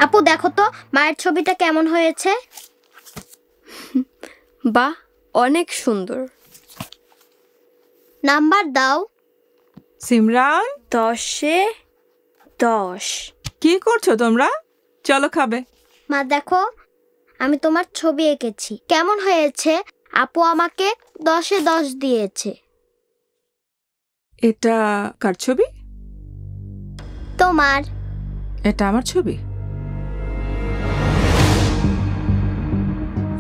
আপু দেখো তো মায়ের ছবিটা কেমন হয়েছে। বাহ, অনেক সুন্দর। নাম্বার দাও। সিমরান, 10-এ 10। কি করছো তোমরা? চলো খাবে। মা দেখো আমি তোমার ছবি এঁকেছি, কেমন হয়েছে? আপু আমাকে 10-এ 10 দিয়েছে। এটা কার ছবি? তোমার। এটা আমার ছবি?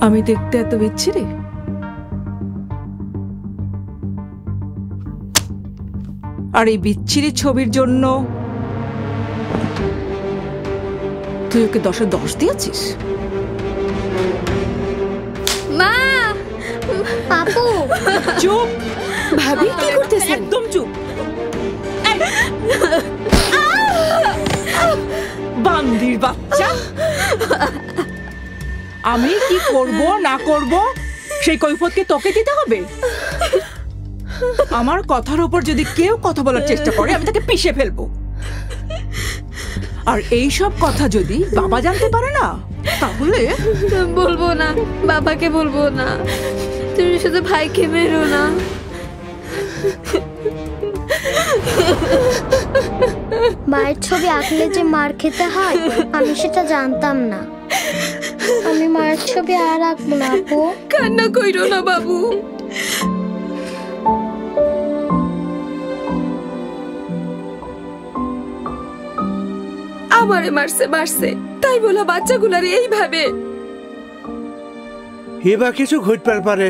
আমি দেখতে এত বিচ্ছিরি? আর এই বিচ্ছিরি ছবির জন্য তুই ওকে 10-এ 10 দিয়েছিস? মা! আপু চুপ! ভাবি কি করতেছেন? একদম চুপ! বান্দির বাচ্চা! আমি কি করব না করব সেই কৈফিয়ত তোকে দিতে হবে? আমার কথার উপর যদি কেউ কথা বলার চেষ্টা করে আমি তাকে পিষে ফেলবো। আর এই সব কথা যদি বাবা জানতে পারে না তাহলে বলবো না, বাবাকে বলবো না। তুমি শুধু ভাইকে মেরো না। মায়ের ছবি আঁকলে যে মার খেতে হয় আমি সেটা জানতাম না। আমি মায়ের ছবি আর আঁকবো না আপু। কান্না কইরো না বাবু। আমারে মারছে, তাই বলা বাচ্চাগুলারে এইভাবে? এবার কিছু ঘটবার পারে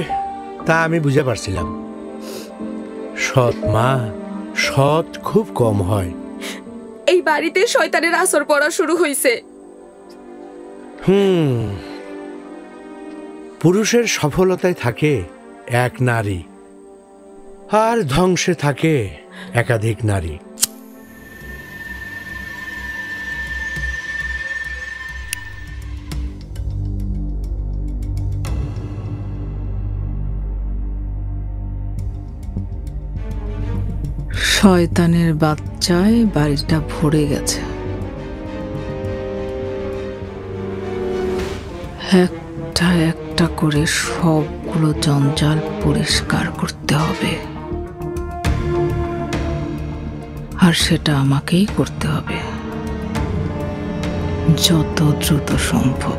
তা আমি বুঝে পারছিলাম। সৎ মা সৎ খুব কম হয়। এই বাড়িতে শয়তানের আসর পড়া শুরু হইছে। পুরুষের সফলতায় থাকে এক নারী, আর ধ্বংসে থাকে একাধিক নারী। শয়তানের বাচ্চায় বাড়িটা ভরে গেছে। একটা একটা করে সবগুলো জঞ্জাল পরিষ্কার করতে হবে, আর সেটা আমাকেই করতে হবে যত দ্রুত সম্ভব।